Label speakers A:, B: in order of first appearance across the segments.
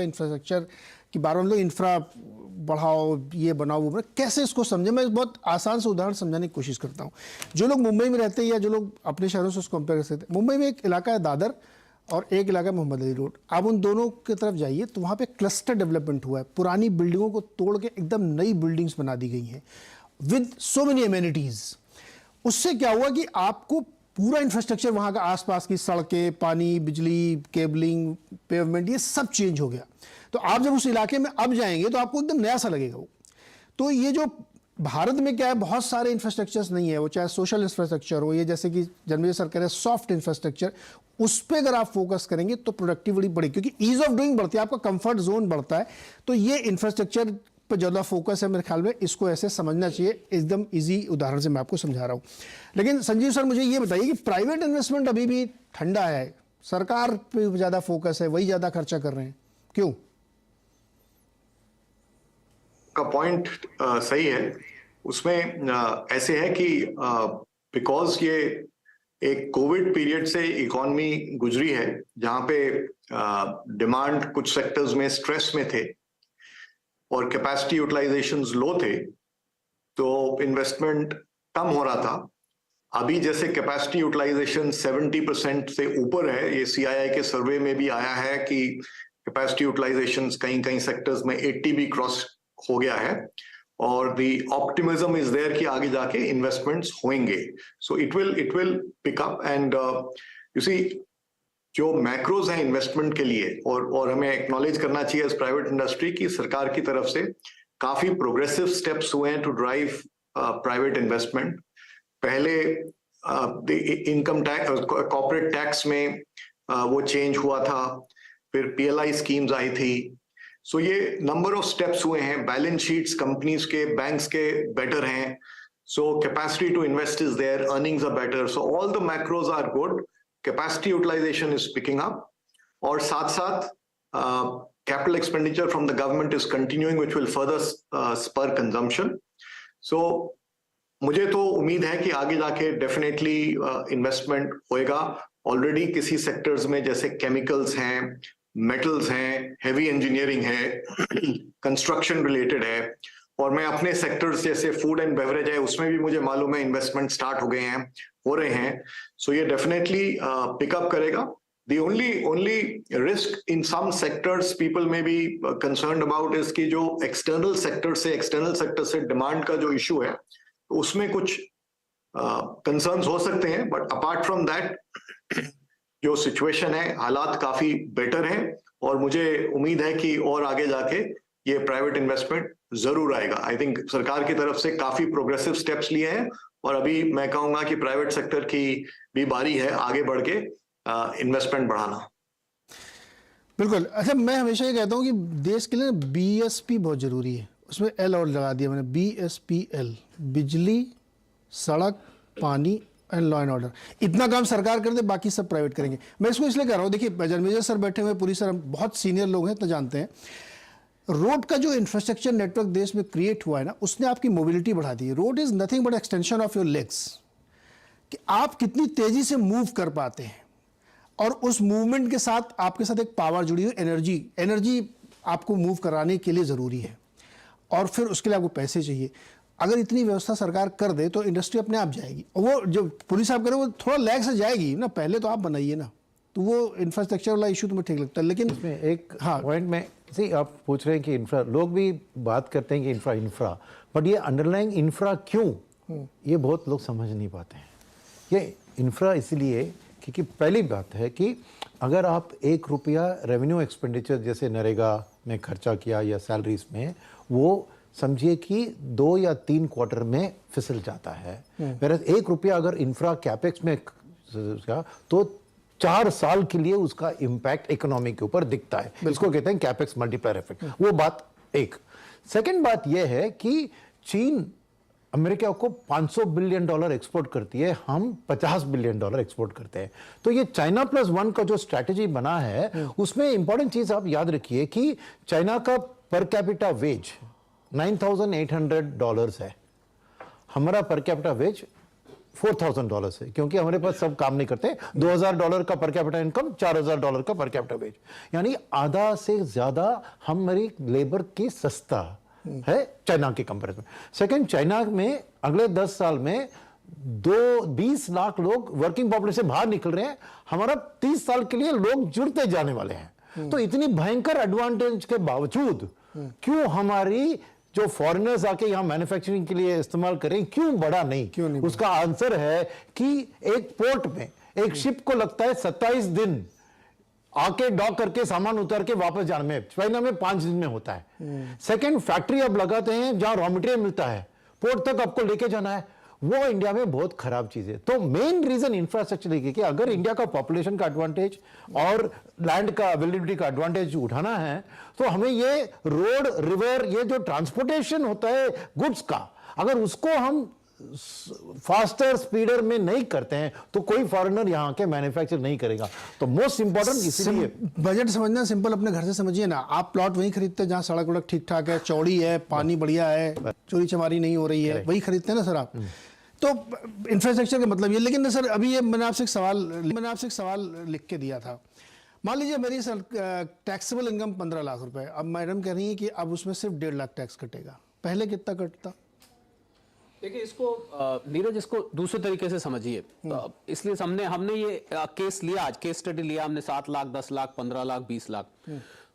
A: Infrastructure की बार हम लोग इंफ्रा बढ़ाओ, ये बनाओ, वो बनाओ, कैसे इसको समझे। मैं बहुत आसान से उदाहरण समझाने की कोशिश करता हूँ। जो लोग मुंबई में रहते हैं या जो लोग अपने शहरों से उसको कंपेयर कर सकते हैं, मुंबई में एक इलाका है दादर और एक इलाका है मोहम्मद अली रोड। आप उन दोनों की तरफ जाइए तो वहाँ पे क्लस्टर डेवलपमेंट हुआ है। पुरानी बिल्डिंगों को तोड़ के एकदम नई बिल्डिंग्स बना दी गई हैं विद सो मेनी एमेनिटीज़। उससे क्या हुआ कि आपको पूरा इंफ्रास्ट्रक्चर वहाँ का आसपास की सड़कें, पानी, बिजली, केबलिंग, पेवमेंट, ये सब चेंज हो गया। तो आप जब उस इलाके में अब जाएंगे तो आपको एकदम नया सा लगेगा वो। तो ये जो भारत में क्या है, बहुत सारे इंफ्रास्ट्रक्चर्स नहीं है, वो चाहे सोशल इंफ्रास्ट्रक्चर हो, ये जैसे कि जन्मेजय सर कह रहे हैं सॉफ्ट इंफ्रास्ट्रक्चर, उस पर अगर आप फोकस करेंगे तो प्रोडक्टिविटी बढ़ेगी, क्योंकि ईज ऑफ डूइंग बढ़ती है, आपका कंफर्ट जोन बढ़ता है। तो ये इंफ्रास्ट्रक्चर पर ज़्यादा फोकस है मेरे ख्याल में, इसको ऐसे समझना चाहिए। एकदम इजी उदाहरण से मैं आपको समझा रहा हूँ। लेकिन संजीव सर, मुझे ये बताइए कि प्राइवेट इन्वेस्टमेंट अभी भी ठंडा है, सरकार पे ज़्यादा फोकस है, वही ज़्यादा खर्चा कर रहे हैं, क्यों?
B: का पॉइंट सही है। उसमें ऐसे है कि बिकॉज ये एक कोविड पीरियड से इकोनॉमी गुजरी है जहां पे डिमांड कुछ सेक्टर्स में स्ट्रेस में थे और कैपेसिटी यूटिलाइजेशंस लो थे, तो इन्वेस्टमेंट कम हो रहा था। अभी जैसे कैपेसिटी यूटिलाइजेशन 70% से ऊपर है, ये CII के सर्वे में भी आया है कि कैपेसिटी यूटिलाइजेशन कहीं कहीं सेक्टर्स में 80 भी क्रॉस हो गया है, और द ऑप्टिमिज्म इज देयर कि आगे जाके इन्वेस्टमेंट्स होंगे। So it will pick up and you see जो मैक्रोज हैं इन्वेस्टमेंट के लिए, और हमें एक्नॉलेज करना चाहिए एज प्राइवेट इंडस्ट्री की सरकार की तरफ से काफी प्रोग्रेसिव स्टेप्स हुए हैं टू ड्राइव प्राइवेट इन्वेस्टमेंट। पहले इनकम टैक्स, कॉर्पोरेट टैक्स में वो चेंज हुआ था, फिर PLI स्कीम्स आई थी। सो ये नंबर ऑफ स्टेप्स हुए हैं। बैलेंस शीट्स कंपनीज के, बैंक्स के बेटर हैं। So capacity to invest is there, earnings are better, so all the macros are good. Capacity utilisation is picking up, और साथ साथ capital expenditure from the government is continuing which will further spur consumption. So मुझे तो उम्मीद है कि आगे जाके डेफिनेटली इन्वेस्टमेंट होएगा। ऑलरेडी किसी सेक्टर्स में जैसे केमिकल्स हैं, मेटल्स हैं, हेवी इंजीनियरिंग है, कंस्ट्रक्शन रिलेटेड है, और मैं अपने सेक्टर्स जैसे फूड एंड बेवरेज है उसमें भी मुझे मालूम है इन्वेस्टमेंट स्टार्ट हो गए हैं, हो रहे हैं। सो ये डेफिनेटली पिकअप करेगा। The only risk in some sectors people may be concerned about is कि जो external sector से demand का जो issue है, तो उसमें कुछ concerns हो सकते हैं, but apart from that जो सिचुएशन है, हालात काफी बेटर हैं, और मुझे उम्मीद है कि और आगे जाके ये प्राइवेट इन्वेस्टमेंट जरूर आएगा। आई थिंक सरकार की तरफ से काफी प्रोग्रेसिव स्टेप्स लिए हैं, और अभी मैं कहूंगा कि प्राइवेट सेक्टर की भी बारी है आगे बढ़ के इन्वेस्टमेंट बढ़ाना।
A: बिल्कुल। अच्छा, मैं हमेशा ये कहता हूँ कि देश के लिए BSP बहुत ज़रूरी है, उसमें L और लगा दिया मैंने, BSPL, बिजली, सड़क, पानी एंड लॉ एंड ऑर्डर। इतना काम सरकार कर दे, बाकी सब प्राइवेट करेंगे। मैं इसको इसलिए कह रहा हूँ, देखिए जन्मेजय सर बैठे हुए, पूरी सर, हम बहुत सीनियर लोग हैं, तो जानते हैं रोड का जो इंफ्रास्ट्रक्चर नेटवर्क देश में क्रिएट हुआ है ना, उसने आपकी मोबिलिटी बढ़ा दी है। Road is nothing but extension of your legs, कि आप कितनी तेज़ी से मूव कर पाते हैं, और उस मूवमेंट के साथ आपके साथ एक पावर जुड़ी हुई, एनर्जी आपको मूव कराने के लिए ज़रूरी है, और फिर उसके लिए आपको पैसे चाहिए। अगर इतनी व्यवस्था सरकार कर दे तो इंडस्ट्री अपने आप जाएगी। वो जो पुलिस आप करें वो थोड़ा लैग से जाएगी ना, पहले तो आप बनाइए ना, तो वो इंफ्रास्ट्रक्चर वाला इशू तुम्हें ठीक लगता है। लेकिन
C: इसमें एक पॉइंट में सी आप पूछ रहे हैं कि इंफ्रा, लोग भी बात करते हैं कि इंफ्रा, बट ये अंडरलाइंग इंफ्रा क्यों, ये बहुत लोग समझ नहीं पाते हैं। ये इंफ्रा इसलिए क्योंकि पहली बात है कि अगर आप ₹1 रेवेन्यू एक्सपेंडिचर जैसे नरेगा में खर्चा किया या सैलरीज में, वो समझिए कि 2 या 3 क्वार्टर में फिसल जाता है। वैसे ₹1 अगर इंफ्रा कैपेक्स में तो 4 साल के लिए उसका इम्पैक्ट इकोनॉमी के ऊपर दिखता है। इसको कहते हैं कैपेक्स मल्टीप्लायर इफेक्ट। वो बात एक। सेकंड बात यह है कि चीन अमेरिका को $500 बिलियन एक्सपोर्ट करती है, हम $50 बिलियन एक्सपोर्ट करते हैं। तो ये चाइना +1 का जो स्ट्रैटेजी बना है, उसमें इंपॉर्टेंट चीज आप याद रखिए कि चाइना का पर कैपिटा वेज $9,800 है, हमारा पर कैपिटा वेज $4,000 से, क्योंकि हमारे पास सब काम नहीं करते। $2,000 का पर कैपिटा इनकम, $4,000 का पर कैपिटा वेज, यानी आधा से ज्यादा हमारी लेबर की सस्ता है चाइना के कंपैरिजन में। सेकंड, चाइना में अगले 10 साल में 20 लाख लोग वर्किंग पॉपुलेशन से बाहर निकल रहे हैं, हमारा 30 साल के लिए लोग जुड़ते जाने वाले हैं। तो इतनी भयंकर एडवांटेज के बावजूद क्यों हमारी जो फॉरेनर्स आके यहाँ मैन्युफैक्चरिंग के लिए इस्तेमाल करें, क्यों बढ़ा नहीं?
A: क्यों नहीं?
C: उसका आंसर है कि एक पोर्ट में एक शिप को लगता है 27 दिन आके डॉक करके सामान उतार के वापस जाने में, चाइना में 5 दिन में होता है। सेकंड, फैक्ट्री अब लगाते हैं जहां रॉ मटेरियल मिलता है, पोर्ट तक आपको लेके जाना है, वो इंडिया में बहुत खराब चीज है। तो मेन रीजन इंफ्रास्ट्रक्चर है कि अगर इंडिया का पॉपुलेशन का एडवांटेज और लैंड का अवेलेबिलिटी का एडवांटेज उठाना है, तो हमें ये रोड, रिवर, ये जो ट्रांसपोर्टेशन होता है गुड्स का, अगर उसको हम फास्टर स्पीडर में नहीं करते हैं तो कोई फॉरेनर यहां के मैन्युफैक्चर नहीं करेगा। तो मोस्ट इंपॉर्टेंट इसलिए
A: बजट समझना सिंपल, अपने घर से समझिए ना। आप प्लॉट वहीं खरीदते हैं जहां सड़क वड़क ठीक ठाक है, चौड़ी है, पानी बढ़िया है, चोरी चमारी नहीं हो रही है, वही खरीदते हैं ना सर आप। तो इंफ्रास्ट्रक्चर का मतलब ये। लेकिन सर अभी ये मैंने आपसे एक सवाल लिख के दिया था। मान लीजिए मेरी सर टैक्सेबल इनकम 15 लाख रुपए, अब मैडम कह रही है कि अब उसमें सिर्फ 1.5 लाख टैक्स कटेगा, पहले कितना कटता?
D: देखिए इसको नीरज, इसको दूसरे तरीके से समझिए। इसलिए हमने ये केस लिया, आज केस स्टडी लिया हमने 7 लाख, 10 लाख, 15 लाख, 20 लाख।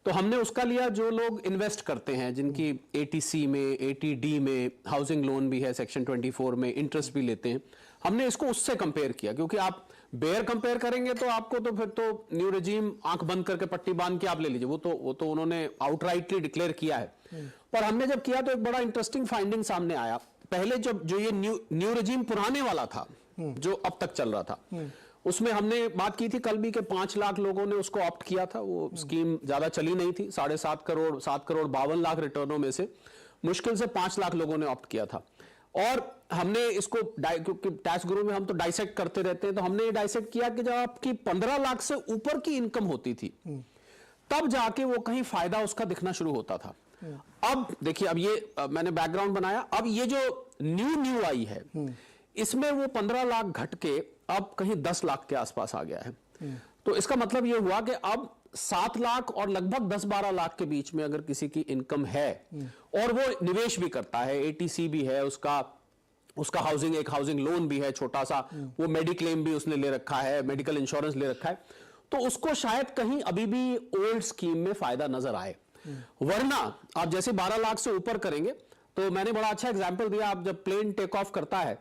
D: तो हमने उसका लिया जो लोग इन्वेस्ट करते हैं, जिनकी ATC में, ATD में हाउसिंग लोन भी है, सेक्शन 24 में इंटरेस्ट भी लेते हैं। हमने इसको उससे कंपेयर किया, क्योंकि आप बेयर कंपेयर करेंगे तो आपको तो फिर तो न्यू रेजिम आंख बंद करके पट्टी बांध के आप ले लीजिए, वो तो उन्होंने आउटराइटली डिक्लेयर किया है। पर हमने जब किया तो एक बड़ा इंटरेस्टिंग फाइंडिंग सामने आया। पहले जो ये न्यू रेजिम पुराने वाला था, जो अब तक चल रहा था, उसमें हमने बात की थी कल भी कि 5 लाख लोगों ने उसको ऑप्ट किया था। वो स्कीम ज्यादा चली नहीं थी, 7.5 करोड़ 7 करोड़ 52 लाख रिटर्नों में से मुश्किल से 5 लाख लोगों ने ऑप्ट किया था। और हमने इसको, क्योंकि टैक्स गुरु में हम तो डाइसेक्ट करते रहते हैं, तो हमने ये डाइसेक्ट किया कि जब आपकी 15 लाख से ऊपर की इनकम होती थी, तब जाके वो कहीं फायदा उसका दिखना शुरू होता था। अब देखिए, अब ये मैंने बैकग्राउंड बनाया, अब ये जो न्यू आई है, इसमें वो 15 लाख घट के अब कहीं 10 लाख के आसपास आ गया है। तो इसका मतलब ये हुआ कि अब 7 लाख और लगभग 10-12 लाख के बीच में अगर किसी की इनकम है और वो निवेश भी करता है, ATC भी है, उसका एक हाउसिंग लोन भी है छोटा सा, वो मेडिक्लेम भी उसने ले रखा है, मेडिकल इंश्योरेंस ले रखा है, तो उसको शायद कहीं अभी भी ओल्ड स्कीम में फायदा नजर आए। वरना आप जैसे 12 लाख से ऊपर करेंगे, तो मैंने बड़ा अच्छा एग्जांपल दिया, आप जब प्लेन टेक ऑफ करता है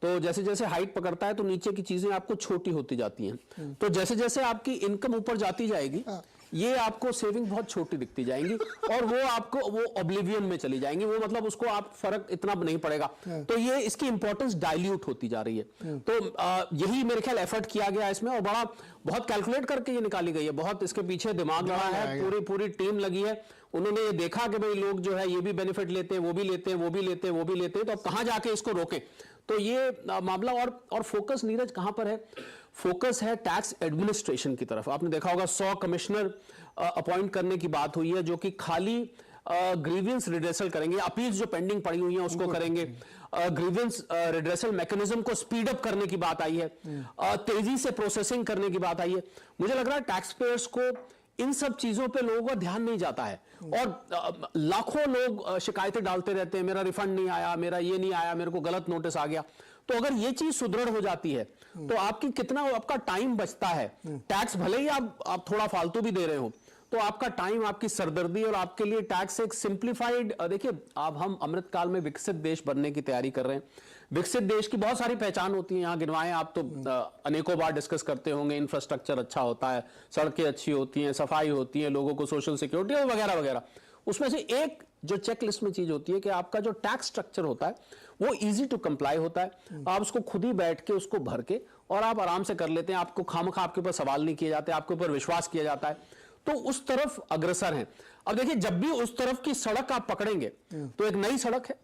D: तो जैसे जैसे हाइट पकड़ता है तो नीचे की चीजें आपको छोटी होती जाती हैं। तो जैसे जैसे आपकी इनकम ऊपर जाती जाएगी, ये आपको सेविंग बहुत छोटी दिखती जाएंगी और वो ऑब्लिवियन में चली जाएंगी, वो मतलब उसको आप फर्क इतना नहीं पड़ेगा। तो ये इसकी इंपॉर्टेंस डाइल्यूट होती जा रही है। तो यही मेरे ख्याल एफर्ट किया गया इसमें, और बहुत कैलकुलेट करके ये निकाली गई है, बहुत इसके पीछे दिमाग लगा है, पूरी टीम लगी है। उन्होंने ये देखा कि भाई लोग जो है ये भी बेनिफिट लेते हैं, वो भी लेते हैं, वो भी लेते हैं, वो भी लेते हैं, तो अब कहां जाके इसको रोकें। तो ये मामला और फोकस नीरज कहां पर है? फोकस है टैक्स एडमिनिस्ट्रेशन की तरफ। आपने देखा होगा 100 कमिश्नर अपॉइंट करने की बात हुई है, जो कि खाली ग्रीवियंस रिड्रेसल करेंगे, अपील्स जो पेंडिंग पड़ी हुई हैं उसको करेंगे, ग्रीवियंस रिड्रेसल मैकेनिज्म को स्पीड अप करने की बात आई है, तेजी से प्रोसेसिंग करने की बात आई है। मुझे लग रहा है टैक्स पेयर्स को इन सब चीजों पे लोगों का ध्यान नहीं जाता है, और लाखों लोग शिकायतें डालते रहते हैं, मेरा रिफंड नहीं आया, मेरा ये नहीं आया, मेरे को गलत नोटिस आ गया। तो अगर ये चीज सुदृढ़ हो जाती है तो आपका टाइम बचता है। टैक्स भले ही आप थोड़ा फालतू भी दे रहे हो, तो आपका टाइम, आपकी सरदर्दी, और आपके लिए टैक्स एक सिंप्लीफाइड, देखिए अब हम अमृत काल में विकसित देश बनने की तैयारी कर रहे हैं। विकसित देश की बहुत सारी पहचान होती है, यहाँ गिनवाएं आप तो अनेकों बार डिस्कस करते होंगे। इंफ्रास्ट्रक्चर अच्छा होता है, सड़कें अच्छी होती हैं, सफाई होती है, लोगों को सोशल सिक्योरिटी वगैरह वगैरह। उसमें से एक जो चेकलिस्ट में चीज होती है कि आपका जो टैक्स स्ट्रक्चर होता है वो इजी टू कंप्लाई होता है। आप उसको खुद ही बैठ के उसको भर के और आप आराम से कर लेते हैं, आपको खामखा आपके ऊपर सवाल नहीं किए जाते, आपके ऊपर विश्वास किया जाता है, तो उस तरफ अग्रसर हैं। अब देखिए, जब भी उस तरफ की सड़क आप पकड़ेंगे तो एक नई सड़क है,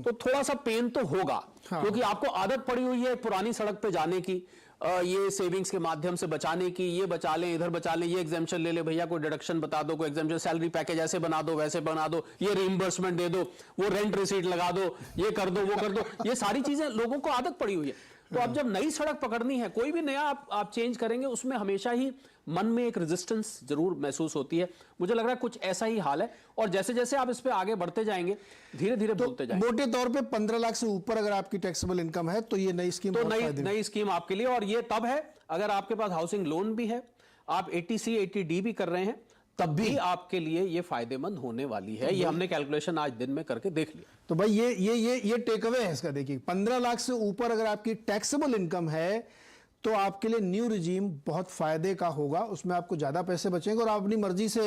D: तो थोड़ा सा पेन तो होगा, क्योंकि आपको आदत पड़ी हुई है पुरानी सड़क पे जाने की, ये सेविंग्स के माध्यम से बचाने की, ये बचा लें, इधर बचा लें, ये एग्जेम्पशन ले ले भैया, कोई डिडक्शन बता दो, कोई एग्जेम्पशन, सैलरी पैकेज ऐसे बना दो, वैसे बना दो, ये रीइंबर्समेंट दे दो, वो रेंट रिसीट लगा दो, ये कर दो, वो कर दो। ये सारी चीजें लोगों को आदत पड़ी हुई है। तो अब जब नई सड़क पकड़नी है, कोई भी नया आप चेंज करेंगे, उसमें हमेशा ही मन में एक रेजिस्टेंस जरूर महसूस होती है। मुझे लग रहा है कुछ ऐसा ही हाल है, और जैसे जैसे आप इस पे आगे बढ़ते जाएंगे, धीरे धीरे बोलते जाएंगे।
A: मोटे तौर पे 15 लाख से ऊपर अगर आपकी टैक्सेबल इनकम है तो ये नई स्कीम
D: तो नई स्कीम आपके लिए, और ये तब है अगर आपके पास हाउसिंग लोन भी है, आप 80C 80D भी कर रहे हैं, तब भी आपके लिए ये फायदेमंद होने वाली है। ये हमने कैलकुलेशन आज दिन में करके देख लिया।
A: तो भाई ये टेक अवे है इसका। देखिए 15 लाख से ऊपर अगर आपकी टैक्सेबल इनकम है तो आपके लिए न्यू रिजीम बहुत फायदे का होगा। उसमें आपको ज्यादा पैसे बचेंगे और आप अपनी मर्जी से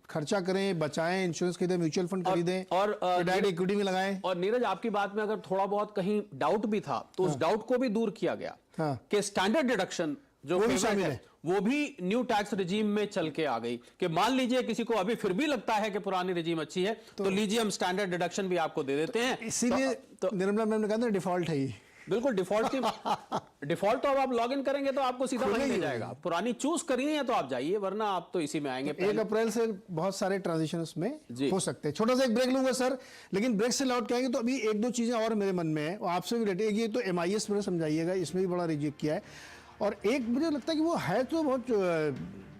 A: खर्चा करें, बचाएं, इंश्योरेंस खरीदें, म्यूचुअल फंड खरीदें
D: और
A: डायरेक्ट इक्विटी में लगाएं।
D: और नीरज, आपकी बात में अगर थोड़ा बहुत कहीं डाउट भी था तो उस डाउट को भी दूर किया गया कि स्टैंडर्ड डिडक्शन जो
A: वो भी शामिल है,
D: वो भी न्यू टैक्स रिजीम में चल के आ गई। कि मान लीजिए किसी को अभी फिर भी लगता है कि पुरानी रिजीम अच्छी है, तो लीजिए हम स्टैंडर्ड डिडक्शन भी आपको दे देते हैं।
A: इसीलिए निर्मला मैम ने कहा था डिफॉल्ट है ये।
D: बिल्कुल डिफॉल्ट डिफॉल्ट तो अब आप लॉग इन करेंगे तो आपको सीधा वहीं ले जाएगा। पुरानी चूज करनी है तो आप जाइए, वरना आप तो इसी में आएंगे।
A: 1 अप्रैल से बहुत सारे ट्रांजिशन में हो सकते हैं। छोटा सा एक ब्रेक लूंगा सर, लेकिन ब्रेक से लौट के आएंगे तो अभी 1-2 चीजें और मेरे मन में है और आपसे भी रिलेटेड। ये तो MIS में समझाइएगा, इसमें भी बड़ा रिजेक्ट किया है। और एक मुझे लगता है कि वो है तो बहुत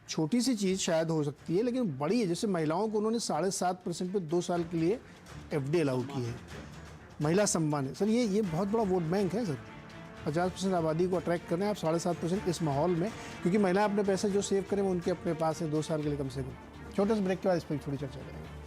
A: छोटी सी चीज़ शायद हो सकती है, लेकिन बड़ी है। जैसे महिलाओं को उन्होंने 7.5% पे 2 साल के लिए FD अलाउ की है, महिला सम्मान है। सर ये बहुत बड़ा वोट बैंक है सर। 50% आबादी को अट्रैक्ट करना है आप 7.5% इस माहौल में, क्योंकि महिलाएं अपने पैसे जो सेव करें वो उनके अपने पास है 2 साल के लिए कम से कम। छोटे से ब्रेक के बाद इस पर थोड़ी चर्चा करेंगे।